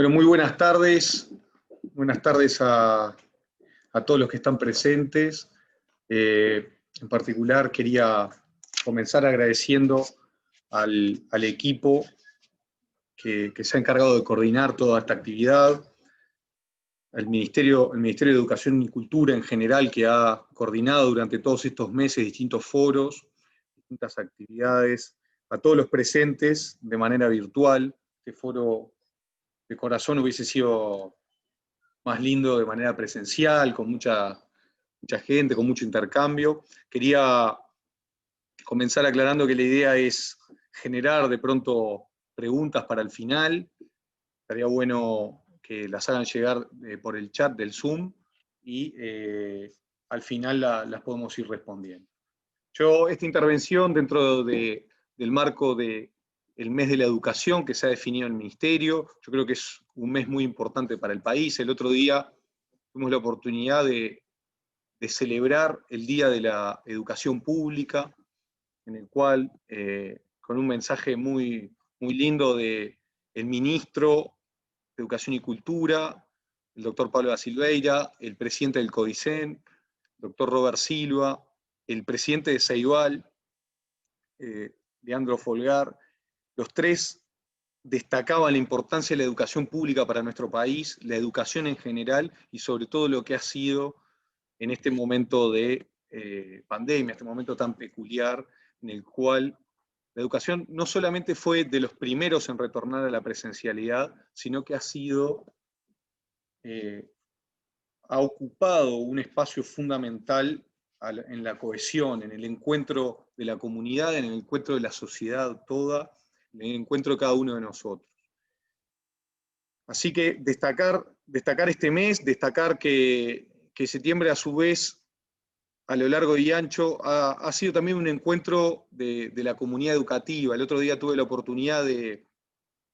Bueno, muy buenas tardes. Buenas tardes a todos los que están presentes. En particular quería comenzar agradeciendo al equipo que se ha encargado de coordinar toda esta actividad, el Ministerio de Educación y Cultura en general, que ha coordinado durante todos estos meses distintos foros, distintas actividades, a todos los presentes de manera virtual. Este foro de corazón hubiese sido más lindo de manera presencial, con mucha gente, con mucho intercambio. Quería comenzar aclarando que la idea es generar de pronto preguntas para el final. Estaría bueno que las hagan llegar por el chat del Zoom y al final las podemos ir respondiendo. Esta intervención dentro del marco del mes de la educación que se ha definido en el Ministerio, yo creo que es un mes muy importante para el país. El otro día tuvimos la oportunidad de celebrar el Día de la Educación Pública, en el cual, con un mensaje muy lindo del ministro de Educación y Cultura, el doctor Pablo da Silveira, el presidente del CODICEN, el doctor Robert Silva, el presidente de Ceibal, Leandro Folgar, los tres destacaban la importancia de la educación pública para nuestro país, la educación en general y sobre todo lo que ha sido en este momento de pandemia, este momento tan peculiar en el cual la educación no solamente fue de los primeros en retornar a la presencialidad, sino que ha ocupado un espacio fundamental en la cohesión, en el encuentro de la comunidad, en el encuentro de la sociedad toda, en el encuentro de cada uno de nosotros. Así que destacar este mes, destacar que septiembre a su vez, a lo largo y ancho, ha sido también un encuentro de la comunidad educativa. El otro día tuve la oportunidad de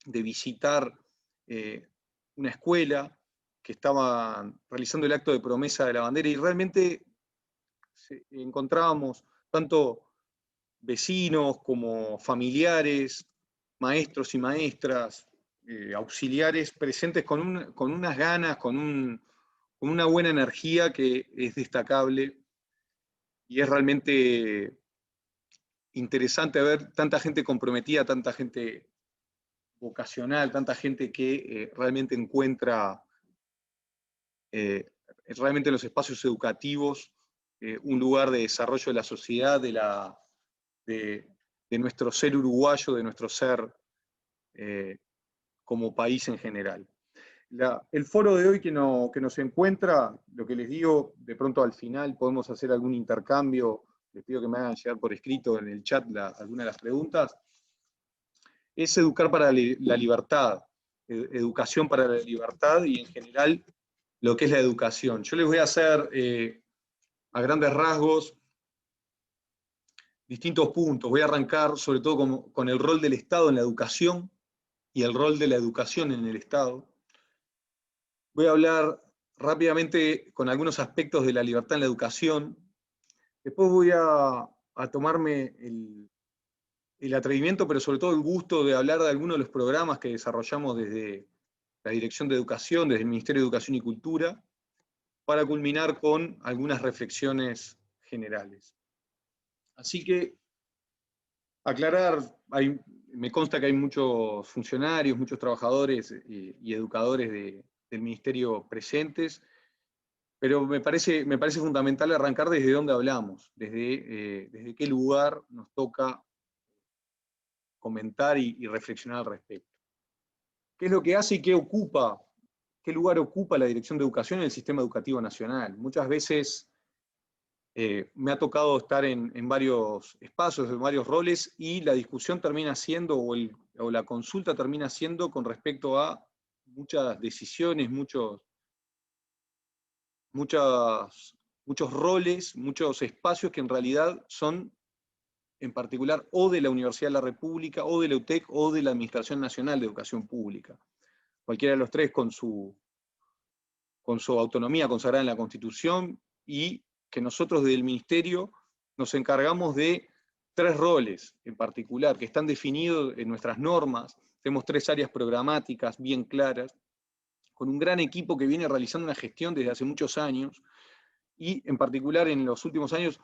visitar una escuela que estaba realizando el acto de promesa de la bandera y realmente encontrábamos tanto vecinos como familiares, maestros y maestras, auxiliares presentes con unas ganas, con una buena energía que es destacable y es realmente interesante ver tanta gente comprometida, tanta gente vocacional, tanta gente que realmente encuentra realmente en los espacios educativos un lugar de desarrollo de la sociedad, de nuestro ser uruguayo, de nuestro ser como país en general. El foro de hoy que nos encuentra, lo que les digo, de pronto al final podemos hacer algún intercambio, les pido que me hagan llegar por escrito en el chat algunas de las preguntas, es educar para la libertad, educación para la libertad y en general lo que es la educación. Yo les voy a hacer a grandes rasgos distintos puntos. Voy a arrancar sobre todo con el rol del Estado en la educación y el rol de la educación en el Estado. Voy a hablar rápidamente con algunos aspectos de la libertad en la educación. Después voy a tomarme el atrevimiento, pero sobre todo el gusto de hablar de algunos de los programas que desarrollamos desde la Dirección de Educación, desde el Ministerio de Educación y Cultura, para culminar con algunas reflexiones generales. Así que, aclarar, me consta que hay muchos funcionarios, muchos trabajadores y educadores del Ministerio presentes, pero me parece fundamental arrancar desde dónde hablamos, desde qué lugar nos toca comentar y reflexionar al respecto. ¿Qué es lo que hace y qué lugar ocupa la Dirección de Educación en el sistema educativo nacional? Muchas veces me ha tocado estar en varios espacios, en varios roles, y la discusión termina siendo, o la consulta termina siendo con respecto a muchas decisiones, muchos roles, muchos espacios que en realidad son, en particular, o de la Universidad de la República, o de la UTEC, o de la Administración Nacional de Educación Pública. Cualquiera de los tres con su autonomía consagrada en la Constitución, y que nosotros desde el Ministerio nos encargamos de tres roles en particular, que están definidos en nuestras normas. Tenemos tres áreas programáticas bien claras, con un gran equipo que viene realizando una gestión desde hace muchos años, y en particular en los últimos años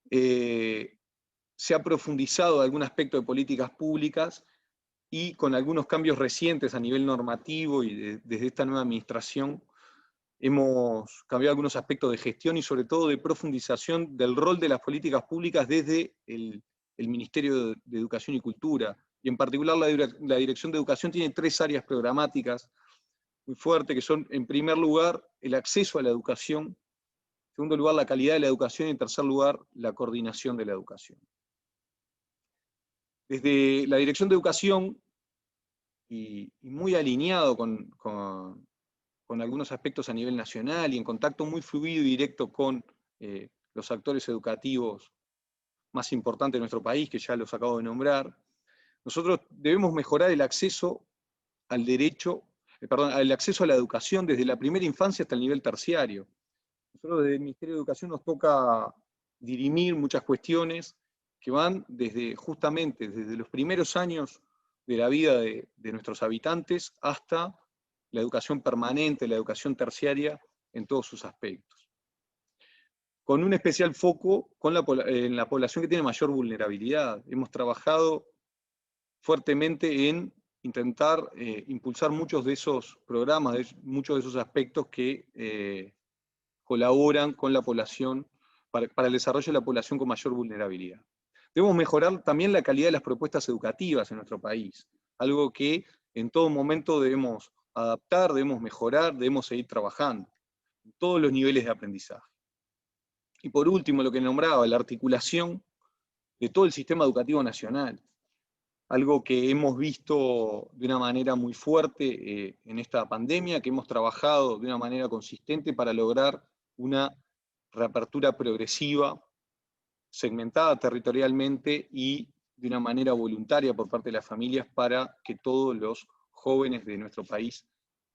se ha profundizado algún aspecto de políticas públicas, y con algunos cambios recientes a nivel normativo y desde esta nueva administración hemos cambiado algunos aspectos de gestión y sobre todo de profundización del rol de las políticas públicas desde el Ministerio de Educación y Cultura. Y en particular la Dirección de Educación tiene 3 áreas programáticas muy fuertes, que son, en primer lugar, el acceso a la educación; en segundo lugar, la calidad de la educación; y en tercer lugar, la coordinación de la educación. Desde la Dirección de Educación, y muy alineado con algunos aspectos a nivel nacional y en contacto muy fluido y directo con los actores educativos más importantes de nuestro país, que ya los acabo de nombrar, nosotros debemos mejorar el acceso al derecho, al acceso a la educación desde la primera infancia hasta el nivel terciario. Nosotros desde el Ministerio de Educación nos toca dirimir muchas cuestiones que van justamente desde los primeros años de la vida de nuestros habitantes hasta la educación permanente, la educación terciaria en todos sus aspectos. Con un especial foco en la población que tiene mayor vulnerabilidad. Hemos trabajado fuertemente en intentar impulsar muchos de esos programas, muchos de esos aspectos que colaboran con la población, para el desarrollo de la población con mayor vulnerabilidad. Debemos mejorar también la calidad de las propuestas educativas en nuestro país, algo que en todo momento debemos adaptar, debemos mejorar, debemos seguir trabajando en todos los niveles de aprendizaje. Y por último, lo que nombraba, la articulación de todo el sistema educativo nacional, algo que hemos visto de una manera muy fuerte en esta pandemia, que hemos trabajado de una manera consistente para lograr una reapertura progresiva, segmentada territorialmente y de una manera voluntaria por parte de las familias, para que todos los jóvenes de nuestro país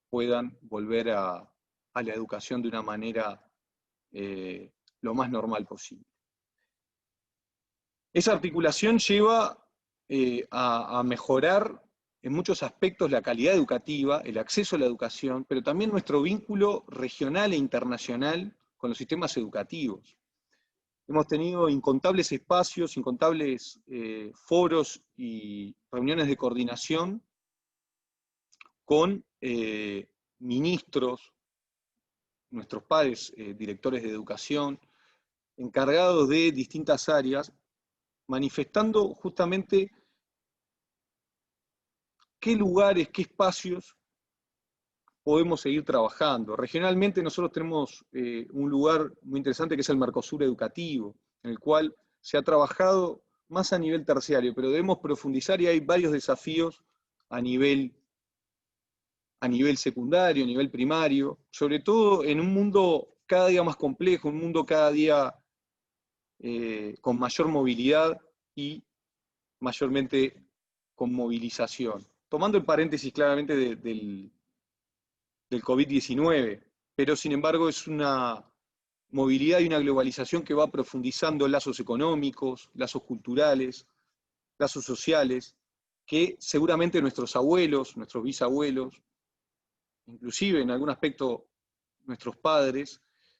puedan volver a la educación de una manera lo más normal posible. Esa articulación lleva a mejorar en muchos aspectos la calidad educativa, el acceso a la educación, pero también nuestro vínculo regional e internacional con los sistemas educativos. Hemos tenido incontables espacios, incontables foros y reuniones de coordinación con ministros, nuestros padres, directores de educación, encargados de distintas áreas, manifestando justamente qué lugares, qué espacios podemos seguir trabajando. Regionalmente nosotros tenemos un lugar muy interesante que es el Mercosur Educativo, en el cual se ha trabajado más a nivel terciario, pero debemos profundizar y hay varios desafíos a nivel secundario, a nivel primario, sobre todo en un mundo cada día más complejo, un mundo cada día con mayor movilidad y mayormente con movilización. Tomando el paréntesis claramente del COVID-19, pero sin embargo es una movilidad y una globalización que va profundizando lazos económicos, lazos culturales, lazos sociales, que seguramente nuestros abuelos, nuestros bisabuelos, inclusive en algún aspecto nuestros padres,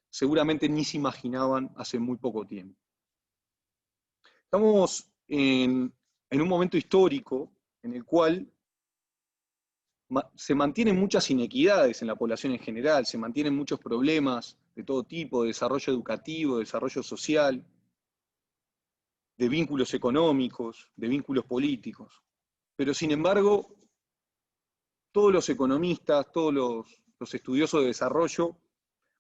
seguramente ni se imaginaban hace muy poco tiempo. Estamos en un momento histórico en el cual se mantienen muchas inequidades en la población en general, se mantienen muchos problemas de todo tipo, de desarrollo educativo, de desarrollo social, de vínculos económicos, de vínculos políticos. Pero sin embargo, todos los economistas, todos los estudiosos de desarrollo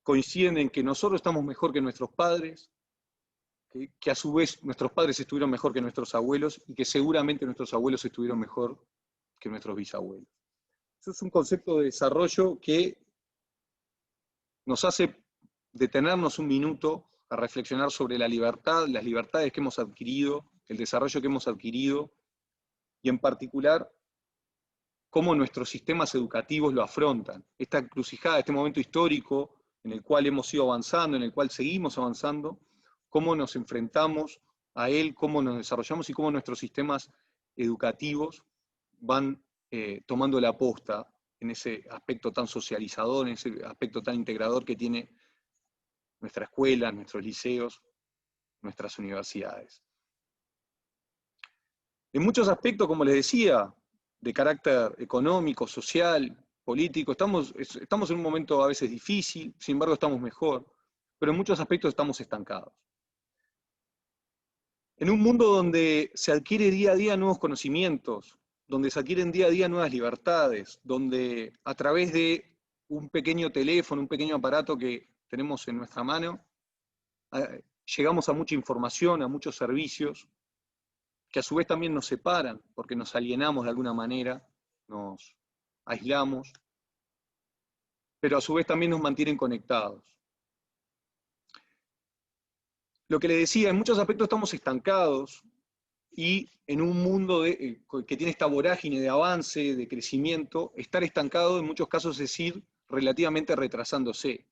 coinciden en que nosotros estamos mejor que nuestros padres, que a su vez nuestros padres estuvieron mejor que nuestros abuelos y que seguramente nuestros abuelos estuvieron mejor que nuestros bisabuelos. Eso es un concepto de desarrollo que nos hace detenernos un minuto a reflexionar sobre la libertad, las libertades que hemos adquirido, el desarrollo que hemos adquirido, y en particular cómo nuestros sistemas educativos lo afrontan. Esta encrucijada, este momento histórico en el cual hemos ido avanzando, en el cual seguimos avanzando, cómo nos enfrentamos a él, cómo nos desarrollamos y cómo nuestros sistemas educativos van tomando la posta en ese aspecto tan socializador, en ese aspecto tan integrador que tiene nuestra escuela, nuestros liceos, nuestras universidades. En muchos aspectos, como les decía, de carácter económico, social, político, estamos en un momento a veces difícil, sin embargo estamos mejor, pero en muchos aspectos estamos estancados. En un mundo donde se adquiere día a día nuevos conocimientos, donde se adquieren día a día nuevas libertades, donde a través de un pequeño teléfono, un pequeño aparato que tenemos en nuestra mano, llegamos a mucha información, a muchos servicios, que a su vez también nos separan, porque nos alienamos de alguna manera, nos aislamos, pero a su vez también nos mantienen conectados. Lo que les decía, en muchos aspectos estamos estancados, y en un mundo que tiene esta vorágine de avance, de crecimiento, estar estancado en muchos casos es ir relativamente retrasándose.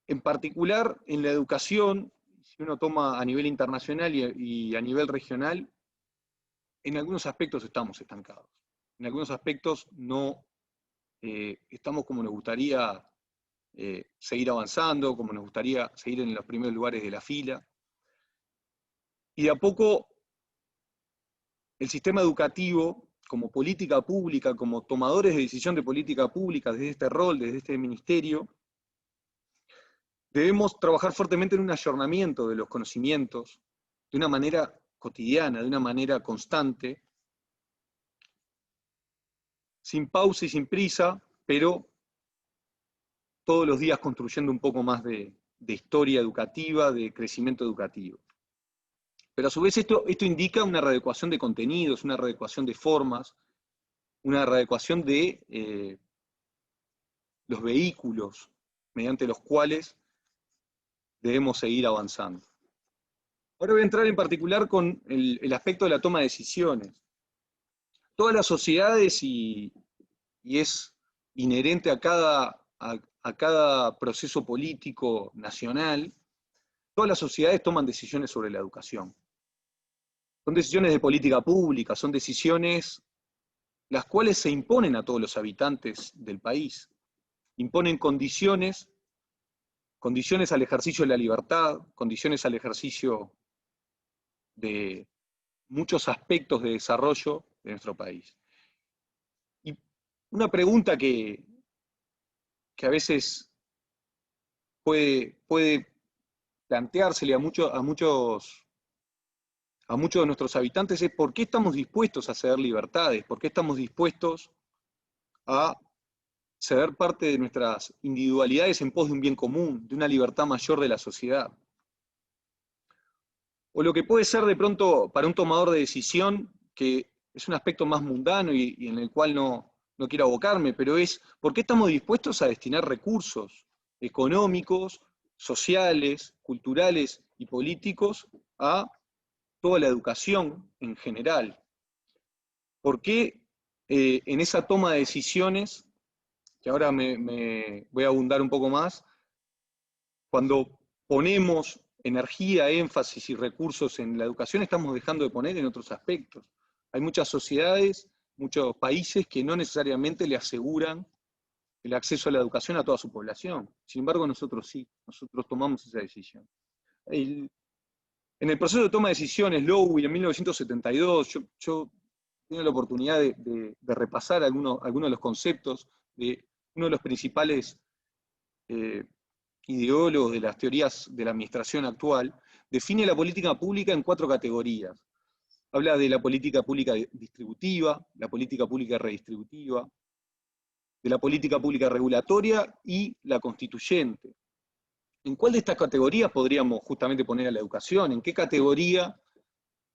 En particular, en la educación, si uno toma a nivel internacional y a nivel regional, en algunos aspectos estamos estancados. En algunos aspectos no estamos como nos gustaría seguir avanzando, como nos gustaría seguir en los primeros lugares de la fila. Y de a poco el sistema educativo, como política pública, como tomadores de decisión de política pública, desde este rol, desde este ministerio, debemos trabajar fuertemente en un ayornamiento de los conocimientos, de una manera cotidiana, de una manera constante, sin pausa y sin prisa, pero todos los días construyendo un poco más de historia educativa, de crecimiento educativo. Pero a su vez esto indica una readecuación de contenidos, una readecuación de formas, una readecuación de los vehículos mediante los cuales debemos seguir avanzando. Ahora voy a entrar en particular con el aspecto de la toma de decisiones. Todas las sociedades, y es inherente a cada proceso político nacional, todas las sociedades toman decisiones sobre la educación. Son decisiones de política pública, son decisiones las cuales se imponen a todos los habitantes del país. Imponen condiciones al ejercicio de la libertad, condiciones al ejercicio de muchos aspectos de desarrollo de nuestro país. Y una pregunta que a veces puede planteársele a muchos de nuestros habitantes es ¿por qué estamos dispuestos a ceder libertades? ¿Por qué estamos dispuestos a ceder parte de nuestras individualidades en pos de un bien común, de una libertad mayor de la sociedad? O lo que puede ser de pronto para un tomador de decisión, que es un aspecto más mundano y en el cual no quiero abocarme, pero es ¿por qué estamos dispuestos a destinar recursos económicos, sociales, culturales y políticos a toda la educación en general? ¿Por qué en esa toma de decisiones, que ahora me voy a abundar un poco más, cuando ponemos energía, énfasis y recursos en la educación, estamos dejando de poner en otros aspectos? Hay muchas sociedades, muchos países que no necesariamente le aseguran el acceso a la educación a toda su población. Sin embargo, nosotros sí, nosotros tomamos esa decisión. En el proceso de toma de decisiones, Lowy, en 1972, yo tengo la oportunidad de repasar algunos de los conceptos de uno de los principales ideólogos de las teorías de la administración actual. Define la política pública en 4 categorías. Habla de la política pública distributiva, la política pública redistributiva, de la política pública regulatoria y la constituyente. ¿En cuál de estas categorías podríamos justamente poner a la educación? ¿En qué categoría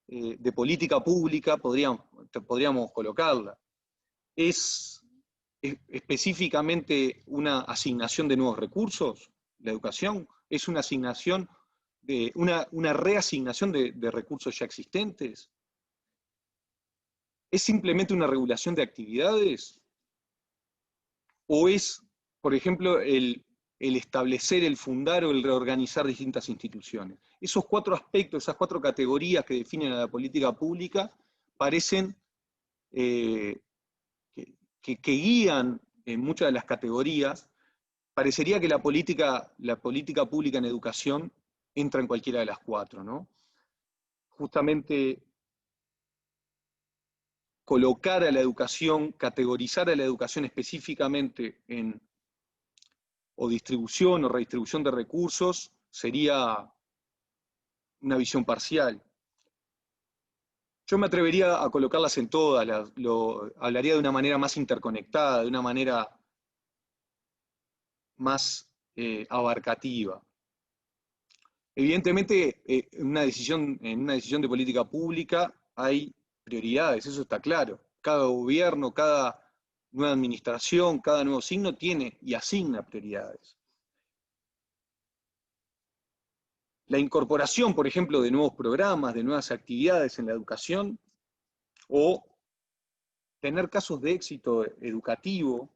de política pública podríamos colocarla? ¿Es específicamente una asignación de nuevos recursos? ¿La educación es una asignación, una reasignación de recursos ya existentes? ¿Es simplemente una regulación de actividades? ¿O es, por ejemplo, el establecer, el fundar o el reorganizar distintas instituciones? Esos 4 aspectos, esas 4 categorías que definen a la política pública, parecen que que guían en muchas de las categorías, parecería que la política pública en educación entra en cualquiera de las cuatro, ¿no? Justamente colocar a la educación, categorizar a la educación específicamente en o distribución o redistribución de recursos sería una visión parcial. Yo me atrevería a colocarlas en todas, hablaría de una manera más interconectada, de una manera más abarcativa. Evidentemente, en una decisión de política pública hay prioridades, eso está claro. Cada gobierno, cada nueva administración, cada nuevo signo tiene y asigna prioridades. La incorporación, por ejemplo, de nuevos programas, de nuevas actividades en la educación, o tener casos de éxito educativo,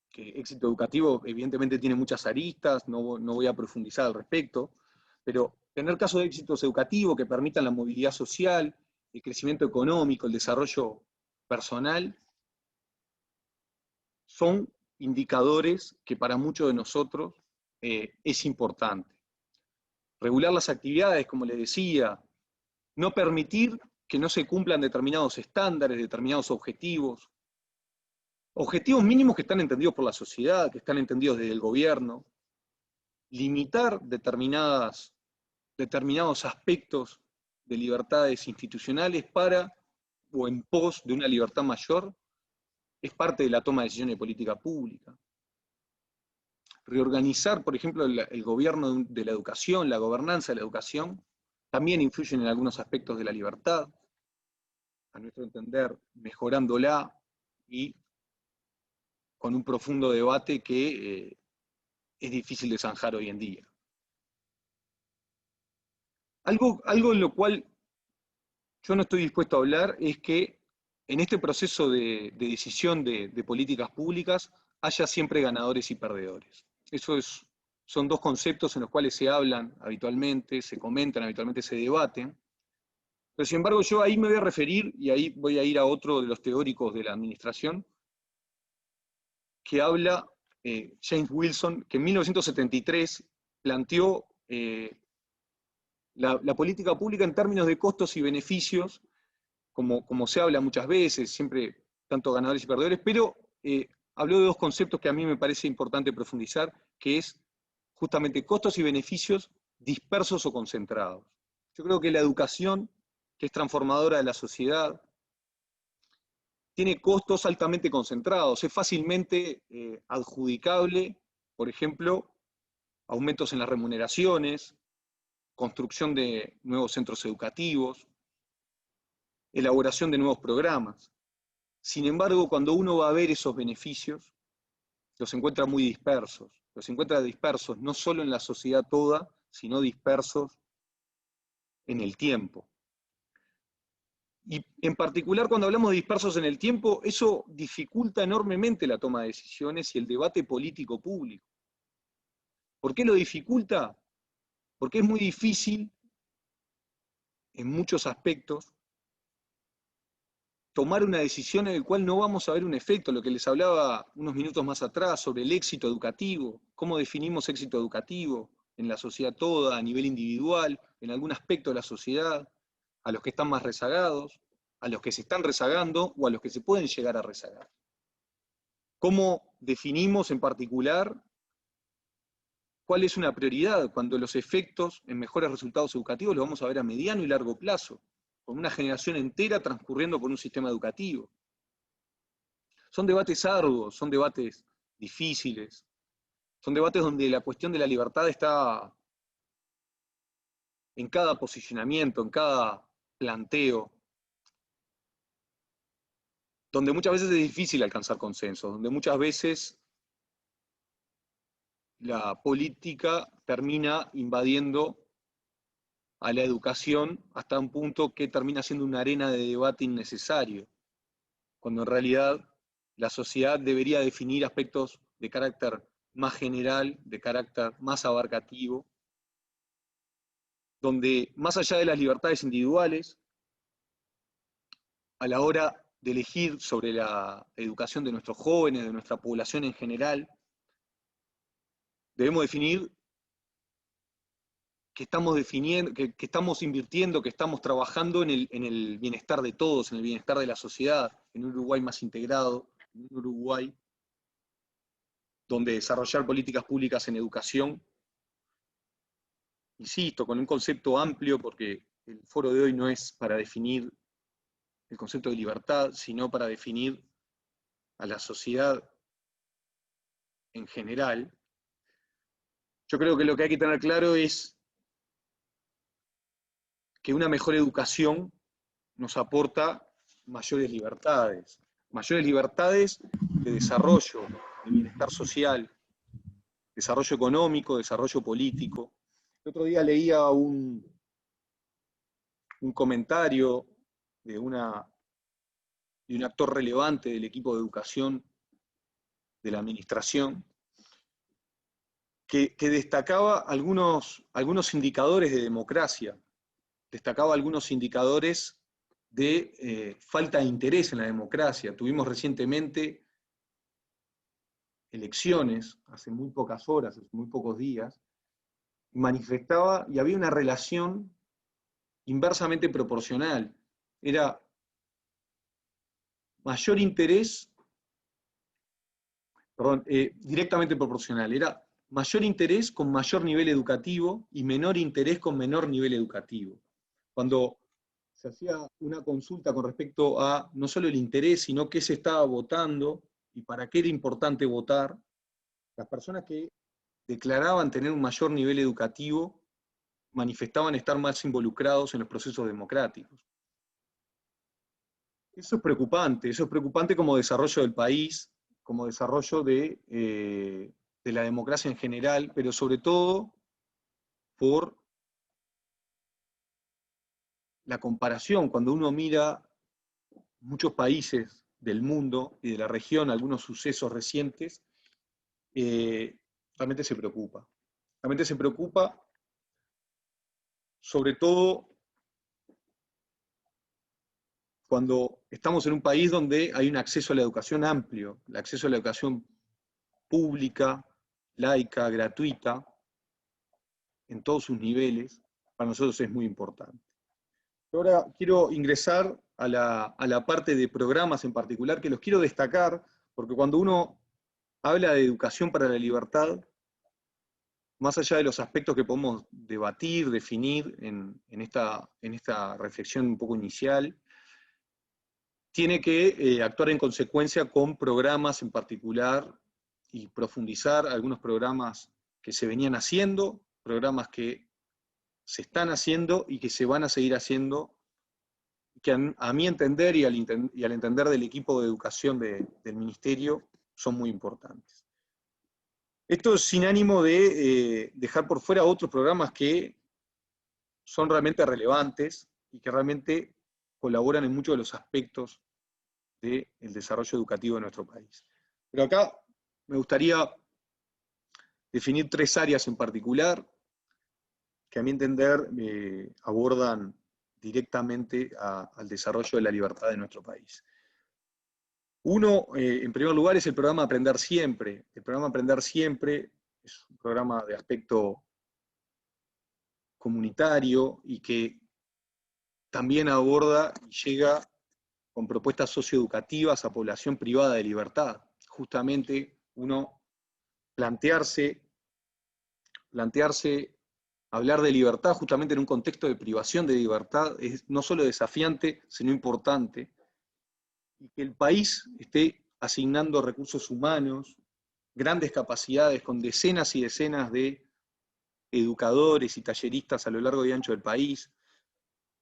que éxito educativo evidentemente tiene muchas aristas, no voy a profundizar al respecto, pero tener casos de éxitos educativos que permitan la movilidad social, el crecimiento económico, el desarrollo personal, son indicadores que para muchos de nosotros es importante. Regular las actividades, como les decía, no permitir que no se cumplan determinados estándares, determinados objetivos, objetivos mínimos que están entendidos por la sociedad, que están entendidos desde el gobierno, limitar determinados aspectos de libertades institucionales para o en pos de una libertad mayor, es parte de la toma de decisiones de política pública. Reorganizar, por ejemplo, el gobierno de la educación, la gobernanza de la educación, también influyen en algunos aspectos de la libertad, a nuestro entender, mejorándola y con un profundo debate que es difícil de zanjar hoy en día. Algo en lo cual yo no estoy dispuesto a hablar es que en este proceso de decisión de políticas públicas haya siempre ganadores y perdedores. Son dos conceptos en los cuales se hablan habitualmente, se comentan habitualmente, se debaten. Pero sin embargo yo ahí me voy a referir, y ahí voy a ir a otro de los teóricos de la administración, que habla James Wilson, que en 1973 planteó la política pública en términos de costos y beneficios, como se habla muchas veces, siempre tanto ganadores y perdedores, pero habló de dos conceptos que a mí me parece importante profundizar, que es justamente costos y beneficios dispersos o concentrados. Yo creo que la educación, que es transformadora de la sociedad, tiene costos altamente concentrados, es fácilmente adjudicable, por ejemplo, aumentos en las remuneraciones, construcción de nuevos centros educativos, elaboración de nuevos programas. Sin embargo, cuando uno va a ver esos beneficios, los encuentra muy dispersos. Los encuentra dispersos no solo en la sociedad toda, sino dispersos en el tiempo. Y en particular cuando hablamos de dispersos en el tiempo, eso dificulta enormemente la toma de decisiones y el debate político público. ¿Por qué lo dificulta? Porque es muy difícil, en muchos aspectos, tomar una decisión en la cual no vamos a ver un efecto, lo que les hablaba unos minutos más atrás sobre el éxito educativo, cómo definimos éxito educativo en la sociedad toda, a nivel individual, en algún aspecto de la sociedad, a los que están más rezagados, a los que se están rezagando o a los que se pueden llegar a rezagar. ¿Cómo definimos en particular cuál es una prioridad cuando los efectos en mejores resultados educativos los vamos a ver a mediano y largo plazo, con una generación entera transcurriendo por un sistema educativo? Son debates arduos, son debates difíciles, son debates donde la cuestión de la libertad está en cada posicionamiento, en cada planteo, donde muchas veces es difícil alcanzar consenso, donde muchas veces la política termina invadiendo a la educación hasta un punto que termina siendo una arena de debate innecesario, cuando en realidad la sociedad debería definir aspectos de carácter más general, de carácter más abarcativo, donde más allá de las libertades individuales, a la hora de elegir sobre la educación de nuestros jóvenes, de nuestra población en general, debemos definir que estamos definiendo, que estamos invirtiendo, que estamos trabajando en el bienestar de todos, en el bienestar de la sociedad, en un Uruguay más integrado, en un Uruguay donde desarrollar políticas públicas en educación, insisto, con un concepto amplio, porque el foro de hoy no es para definir el concepto de libertad, sino para definir a la sociedad en general. Yo creo que lo que hay que tener claro es que una mejor educación nos aporta mayores libertades de desarrollo, de bienestar social, desarrollo económico, desarrollo político. El otro día leía un comentario de un actor relevante del equipo de educación de la administración, que destacaba algunos indicadores de democracia, destacaba algunos indicadores de falta de interés en la democracia. Tuvimos recientemente elecciones, hace muy pocas horas, hace muy pocos días, manifestaba y había una relación inversamente proporcional. Era mayor interés, perdón, directamente proporcional, era mayor interés con mayor nivel educativo y menor interés con menor nivel educativo. Cuando se hacía una consulta con respecto a no solo el interés, sino qué se estaba votando y para qué era importante votar, las personas que declaraban tener un mayor nivel educativo manifestaban estar más involucrados en los procesos democráticos. Eso es preocupante como desarrollo del país, como desarrollo de la democracia en general, pero sobre todo por la comparación, cuando uno mira muchos países del mundo y de la región, algunos sucesos recientes, realmente se preocupa. Realmente se preocupa, sobre todo cuando estamos en un país donde hay un acceso a la educación amplio, el acceso a la educación pública, laica, gratuita, en todos sus niveles, para nosotros es muy importante. Ahora quiero ingresar a la parte de programas en particular, que los quiero destacar, porque cuando uno habla de educación para la libertad, más allá de los aspectos que podemos debatir, definir en esta reflexión un poco inicial, tiene que actuar en consecuencia con programas en particular y profundizar algunos programas que se venían haciendo, programas que se están haciendo y que se van a seguir haciendo, que a mi entender y al entender del equipo de educación del Ministerio son muy importantes. Esto sin ánimo de dejar por fuera otros programas que son realmente relevantes y que realmente colaboran en muchos de los aspectos del desarrollo educativo de nuestro país. Pero acá me gustaría definir tres áreas en particular que a mi entender abordan directamente al desarrollo de la libertad de nuestro país. Uno, en primer lugar, es el programa Aprender Siempre. El programa Aprender Siempre es un programa de aspecto comunitario y que también aborda y llega con propuestas socioeducativas a población privada de libertad. Justamente uno plantearse hablar de libertad justamente en un contexto de privación de libertad es no solo desafiante, sino importante, y que el país esté asignando recursos humanos, grandes capacidades con decenas y decenas de educadores y talleristas a lo largo y ancho del país,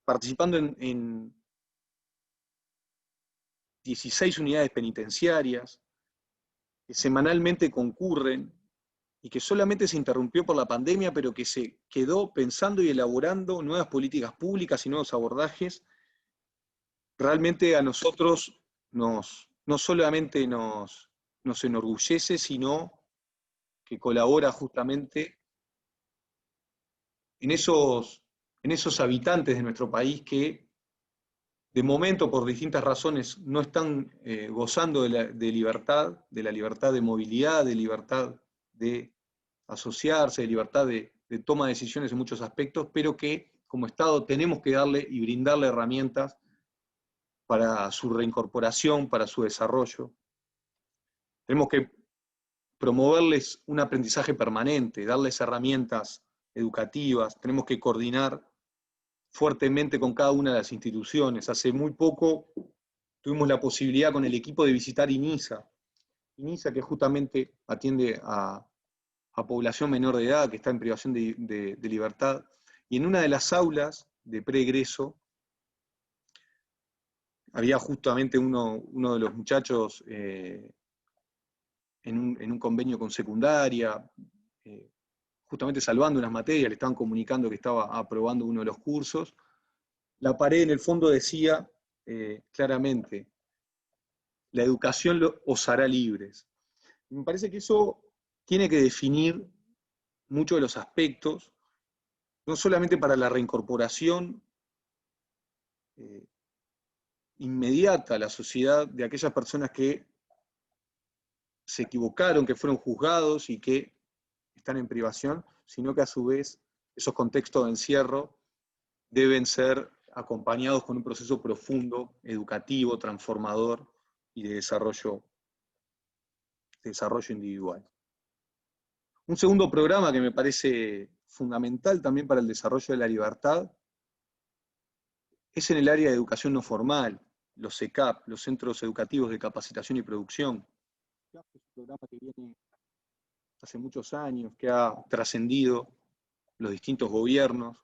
participando en 16 unidades penitenciarias, que semanalmente concurren y que solamente se interrumpió por la pandemia, pero que se quedó pensando y elaborando nuevas políticas públicas y nuevos abordajes, realmente a nosotros no solamente nos enorgullece, sino que colabora justamente en esos habitantes de nuestro país que de momento, por distintas razones, no están gozando de la libertad de movilidad, de libertad de asociarse, de libertad de toma de decisiones en muchos aspectos, pero que como Estado tenemos que darle y brindarle herramientas para su reincorporación, para su desarrollo. Tenemos que promoverles un aprendizaje permanente, darles herramientas educativas, tenemos que coordinar fuertemente con cada una de las instituciones. Hace muy poco tuvimos la posibilidad con el equipo de visitar INISA, que justamente atiende a población menor de edad que está en privación de libertad, y en una de las aulas de preegreso había justamente uno de los muchachos en un convenio con secundaria, justamente salvando unas materias, le estaban comunicando que estaba aprobando uno de los cursos. La pared en el fondo decía claramente, la educación os hará libres. Y me parece que eso tiene que definir muchos de los aspectos, no solamente para la reincorporación inmediata a la sociedad de aquellas personas que se equivocaron, que fueron juzgados y que están en privación, sino que a su vez esos contextos de encierro deben ser acompañados con un proceso profundo, educativo, transformador y de desarrollo individual. Un segundo programa que me parece fundamental también para el desarrollo de la libertad es en el área de educación no formal, los CECAP, los Centros Educativos de Capacitación y Producción. Es un programa que viene hace muchos años, que ha trascendido los distintos gobiernos.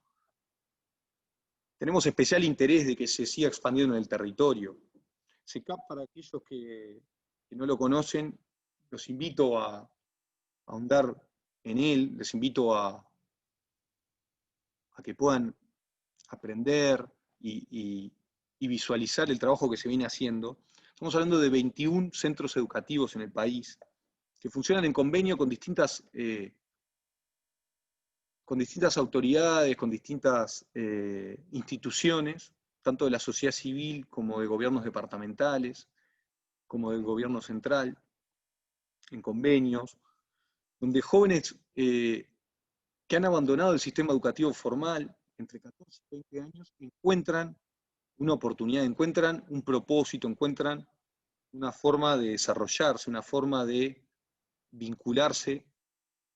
Tenemos especial interés de que se siga expandiendo en el territorio. CECAP, para aquellos que no lo conocen, los invito a ahondar en él, les invito a que puedan aprender y visualizar el trabajo que se viene haciendo. Estamos hablando de 21 centros educativos en el país, que funcionan en convenio con distintas autoridades, con distintas instituciones, tanto de la sociedad civil como de gobiernos departamentales, como del gobierno central, en convenios, donde jóvenes que han abandonado el sistema educativo formal, entre 14 y 20 años, encuentran una oportunidad, encuentran un propósito, encuentran una forma de desarrollarse, una forma de vincularse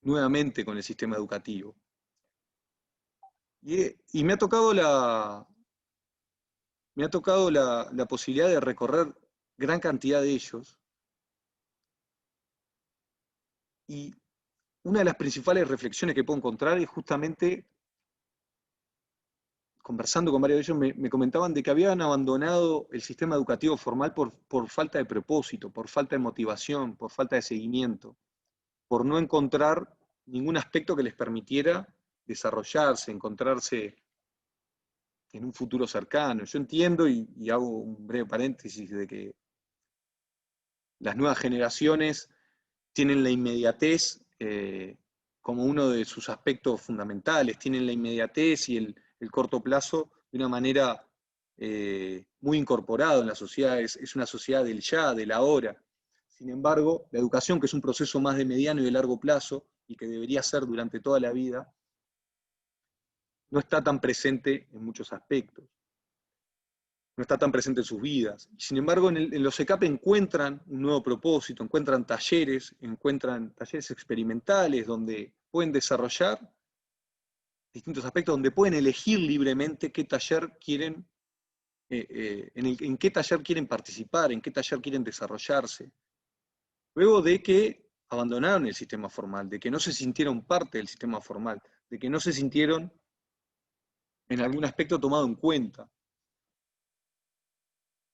nuevamente con el sistema educativo. Y me ha tocado la posibilidad de recorrer gran cantidad de ellos, y una de las principales reflexiones que puedo encontrar es justamente, conversando con varios de ellos, me comentaban de que habían abandonado el sistema educativo formal por falta de propósito, por falta de motivación, por falta de seguimiento, por no encontrar ningún aspecto que les permitiera desarrollarse, encontrarse en un futuro cercano. Yo entiendo, y hago un breve paréntesis, de que las nuevas generaciones tienen la inmediatez como uno de sus aspectos fundamentales, tienen la inmediatez y el corto plazo de una manera muy incorporado en la sociedad, es una sociedad del ya, del ahora. Sin embargo, la educación, que es un proceso más de mediano y de largo plazo, y que debería ser durante toda la vida, no está tan presente en muchos aspectos, no está tan presente en sus vidas. Sin embargo, en los ECAP encuentran un nuevo propósito, encuentran talleres experimentales donde pueden desarrollar distintos aspectos, donde pueden elegir libremente qué taller quieren, en qué taller quieren participar, en qué taller quieren desarrollarse. Luego de que abandonaron el sistema formal, de que no se sintieron parte del sistema formal, de que no se sintieron en algún aspecto tomado en cuenta.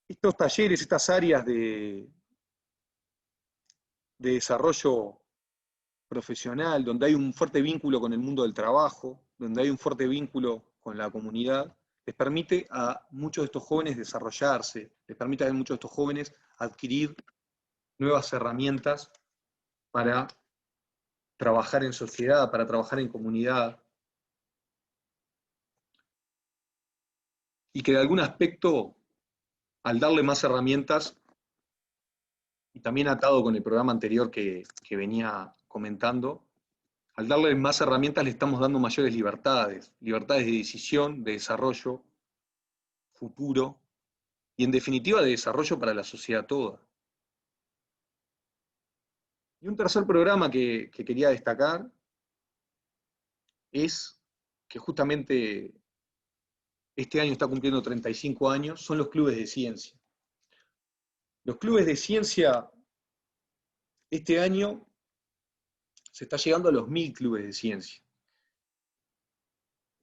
Estos talleres, estas áreas de desarrollo profesional, donde hay un fuerte vínculo con el mundo del trabajo, donde hay un fuerte vínculo con la comunidad, les permite a muchos de estos jóvenes desarrollarse, les permite a muchos de estos jóvenes adquirir nuevas herramientas para trabajar en sociedad, para trabajar en comunidad, y que de algún aspecto al darle más herramientas, y también atado con el programa anterior que venía comentando, al darle más herramientas le estamos dando mayores libertades, libertades de decisión, de desarrollo futuro, y en definitiva de desarrollo para la sociedad toda. Y un tercer programa que quería destacar es que justamente este año está cumpliendo 35 años, son los clubes de ciencia. Los clubes de ciencia, este año se está llegando a los 1000 clubes de ciencia.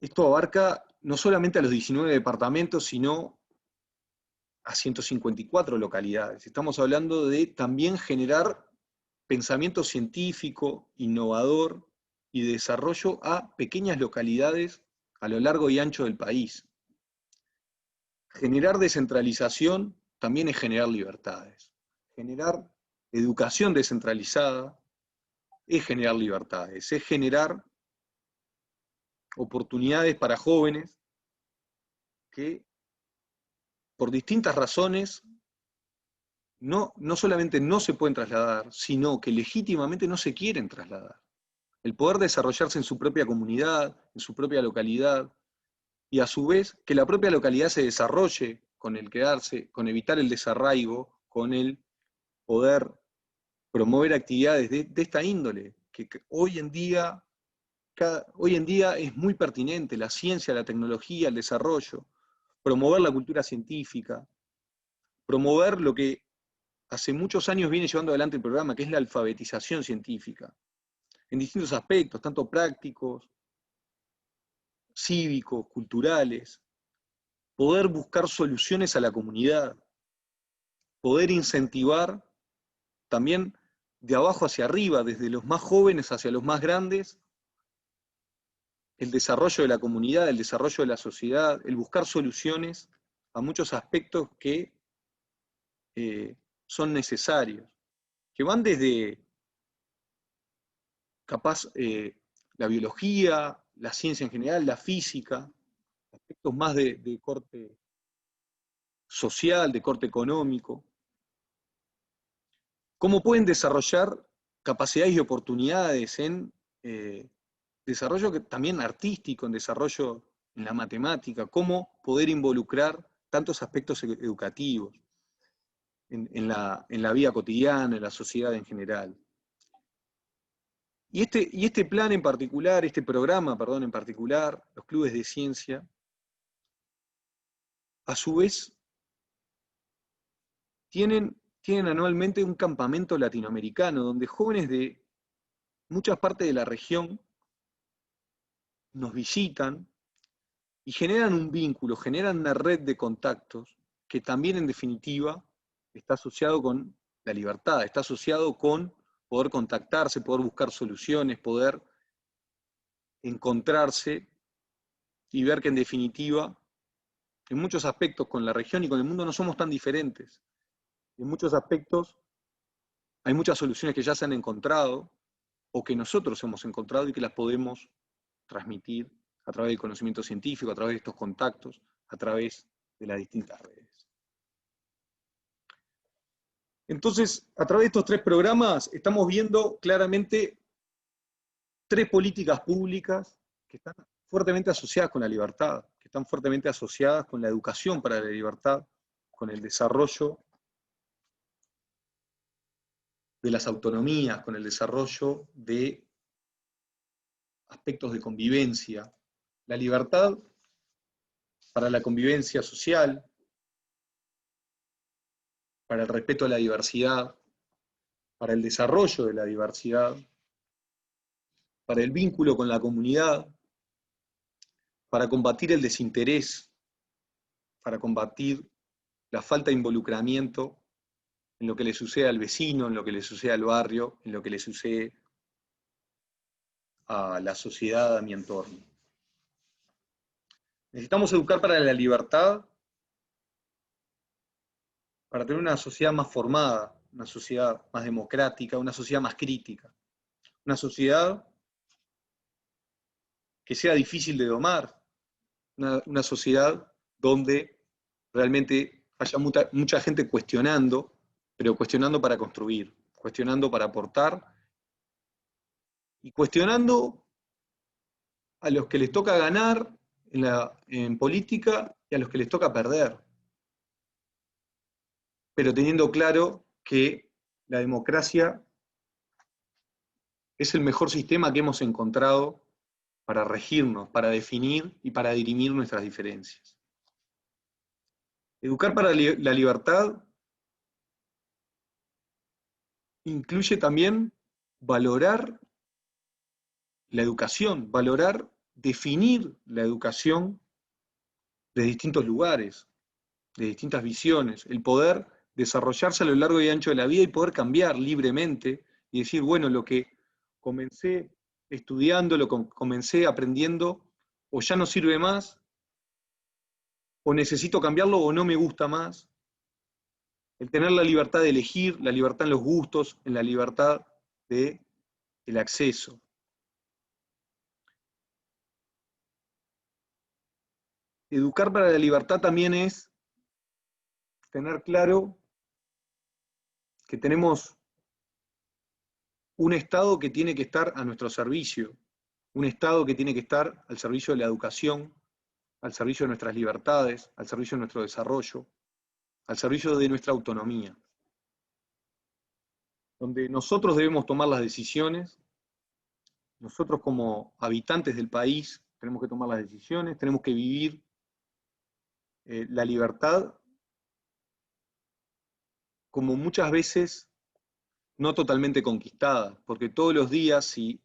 Esto abarca no solamente a los 19 departamentos, sino a 154 localidades. Estamos hablando de también generar pensamiento científico, innovador y de desarrollo a pequeñas localidades a lo largo y ancho del país. Generar descentralización también es generar libertades. Generar educación descentralizada es generar libertades, es generar oportunidades para jóvenes que por distintas razones no solamente no se pueden trasladar, sino que legítimamente no se quieren trasladar. El poder desarrollarse en su propia comunidad, en su propia localidad, y a su vez que la propia localidad se desarrolle con el quedarse, con evitar el desarraigo, con el poder promover actividades de esta índole, que hoy en día es muy pertinente, la ciencia, la tecnología, el desarrollo, promover la cultura científica, promover lo que hace muchos años viene llevando adelante el programa, que es la alfabetización científica, en distintos aspectos, tanto prácticos, cívicos, culturales, poder buscar soluciones a la comunidad, poder incentivar también de abajo hacia arriba, desde los más jóvenes hacia los más grandes, el desarrollo de la comunidad, el desarrollo de la sociedad, el buscar soluciones a muchos aspectos que son necesarios, que van desde capaz la biología, la ciencia en general, la física, aspectos más de corte social, de corte económico, cómo pueden desarrollar capacidades y oportunidades en desarrollo también artístico, en desarrollo en la matemática, cómo poder involucrar tantos aspectos educativos en la vida cotidiana, en la sociedad en general. Y este plan en particular, este programa, perdón, en particular, los clubes de ciencia, a su vez, tienen anualmente un campamento latinoamericano, donde jóvenes de muchas partes de la región nos visitan y generan un vínculo, generan una red de contactos que también en definitiva está asociado con la libertad, está asociado con poder contactarse, poder buscar soluciones, poder encontrarse y ver que en definitiva, en muchos aspectos con la región y con el mundo no somos tan diferentes. En muchos aspectos hay muchas soluciones que ya se han encontrado o que nosotros hemos encontrado y que las podemos transmitir a través del conocimiento científico, a través de estos contactos, a través de las distintas redes. Entonces, a través de estos tres programas estamos viendo claramente tres políticas públicas que están fuertemente asociadas con la libertad, que están fuertemente asociadas con la educación para la libertad, con el desarrollo de las autonomías, con el desarrollo de aspectos de convivencia. La libertad para la convivencia social, para el respeto a la diversidad, para el desarrollo de la diversidad, para el vínculo con la comunidad, para combatir el desinterés, para combatir la falta de involucramiento en lo que le sucede al vecino, en lo que le sucede al barrio, en lo que le sucede a la sociedad, a mi entorno. Necesitamos educar para la libertad, para tener una sociedad más formada, una sociedad más democrática, una sociedad más crítica, una sociedad que sea difícil de domar, una sociedad donde realmente haya mucha gente cuestionando, pero cuestionando para construir, cuestionando para aportar, y cuestionando a los que les toca ganar en política y a los que les toca perder, pero teniendo claro que la democracia es el mejor sistema que hemos encontrado para regirnos, para definir y para dirimir nuestras diferencias. Educar para la libertad incluye también valorar la educación, valorar, definir la educación de distintos lugares, de distintas visiones, el poder desarrollarse a lo largo y ancho de la vida y poder cambiar libremente y decir, bueno, lo que comencé estudiando, lo que comencé aprendiendo, o ya no sirve más, o necesito cambiarlo, o no me gusta más. El tener la libertad de elegir, la libertad en los gustos, en la libertad del acceso. Educar para la libertad también es tener claro que tenemos un Estado que tiene que estar a nuestro servicio, un Estado que tiene que estar al servicio de la educación, al servicio de nuestras libertades, al servicio de nuestro desarrollo, al servicio de nuestra autonomía, donde nosotros debemos tomar las decisiones, nosotros como habitantes del país tenemos que tomar las decisiones, tenemos que vivir la libertad como muchas veces no totalmente conquistada, porque todos los días si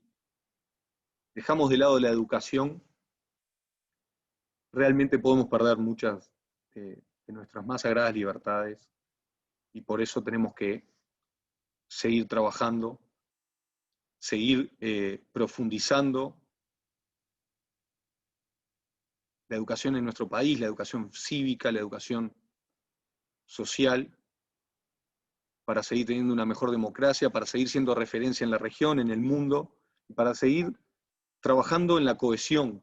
dejamos de lado la educación, realmente podemos perder muchas de nuestras más sagradas libertades y por eso tenemos que seguir trabajando, seguir profundizando la educación en nuestro país, la educación cívica, la educación social, para seguir teniendo una mejor democracia, para seguir siendo referencia en la región, en el mundo, y para seguir trabajando en la cohesión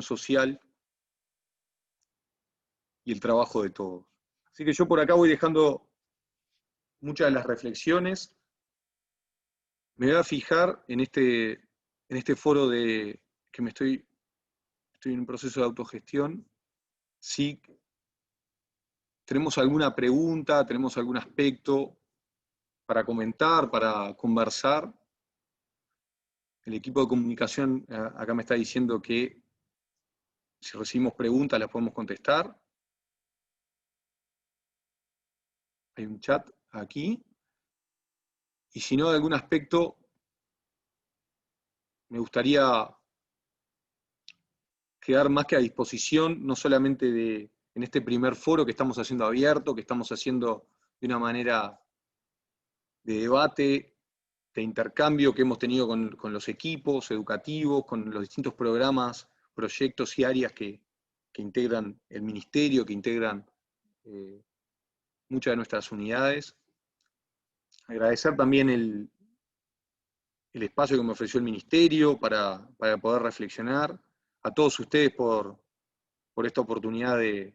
social y el trabajo de todos. Así que yo por acá voy dejando muchas de las reflexiones. Me voy a fijar en este foro que estoy en un proceso de autogestión, si tenemos alguna pregunta, tenemos algún aspecto para comentar, para conversar. El equipo de comunicación acá me está diciendo que si recibimos preguntas las podemos contestar. Hay un chat aquí. Y si no, de algún aspecto, me gustaría quedar más que a disposición, no solamente en este primer foro que estamos haciendo abierto, que estamos haciendo de una manera de debate, de intercambio que hemos tenido con los equipos educativos, con los distintos programas, proyectos y áreas que integran el ministerio, que integran muchas de nuestras unidades. Agradecer también el espacio que me ofreció el ministerio para poder reflexionar, a todos ustedes por esta oportunidad de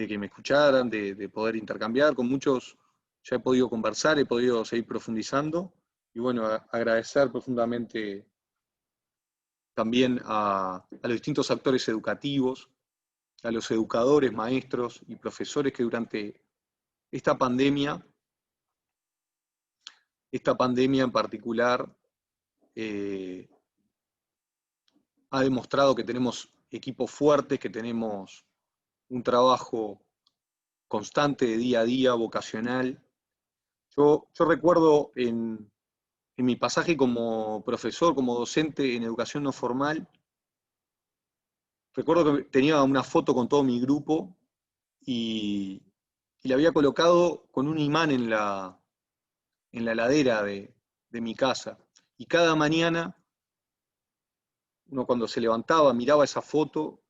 que me escucharan, de poder intercambiar. Con muchos ya he podido conversar, he podido seguir profundizando, y bueno, agradecer profundamente también a los distintos actores educativos, a los educadores, maestros y profesores que durante esta pandemia en particular, ha demostrado que tenemos equipos fuertes, que tenemos un trabajo constante de día a día, vocacional. Yo recuerdo en mi pasaje como profesor, como docente en educación no formal, recuerdo que tenía una foto con todo mi grupo y la había colocado con un imán en la heladera de mi casa. Y cada mañana, uno cuando se levantaba, miraba esa foto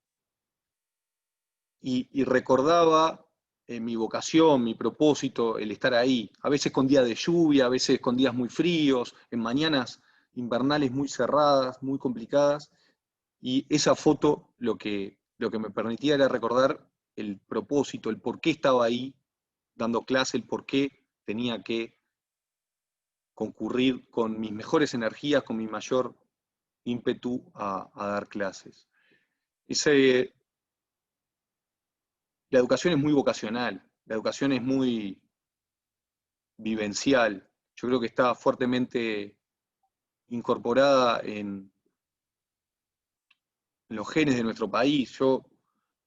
y recordaba mi vocación, mi propósito, el estar ahí. A veces con días de lluvia, a veces con días muy fríos, en mañanas invernales muy cerradas, muy complicadas. Y esa foto lo que me permitía era recordar el propósito, el por qué estaba ahí dando clase, el por qué tenía que concurrir con mis mejores energías, con mi mayor ímpetu a dar clases. La educación es muy vocacional, la educación es muy vivencial. Yo creo que está fuertemente incorporada en los genes de nuestro país. Yo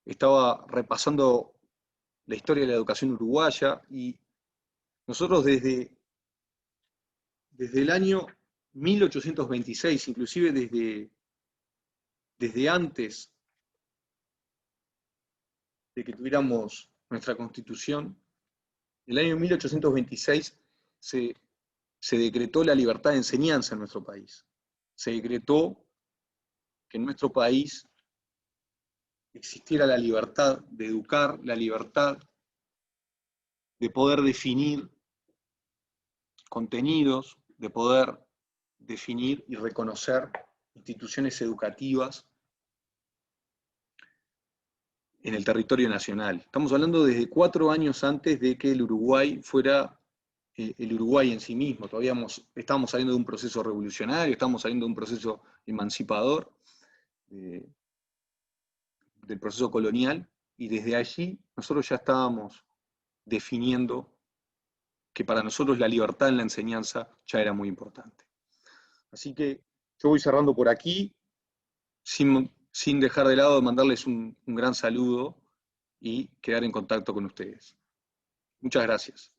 estaba repasando la historia de la educación uruguaya y nosotros desde el año 1826, inclusive desde antes de que tuviéramos nuestra constitución, en el año 1826 se decretó la libertad de enseñanza en nuestro país. Se decretó que en nuestro país existiera la libertad de educar, la libertad de poder definir contenidos, de poder definir y reconocer instituciones educativas en el territorio nacional. Estamos hablando desde 4 años antes de que el Uruguay fuera el Uruguay en sí mismo. Todavía estábamos saliendo de un proceso revolucionario, estamos saliendo de un proceso emancipador, del proceso colonial, y desde allí nosotros ya estábamos definiendo que para nosotros la libertad en la enseñanza ya era muy importante. Así que yo voy cerrando por aquí, sin dejar de lado de mandarles un gran saludo y quedar en contacto con ustedes. Muchas gracias.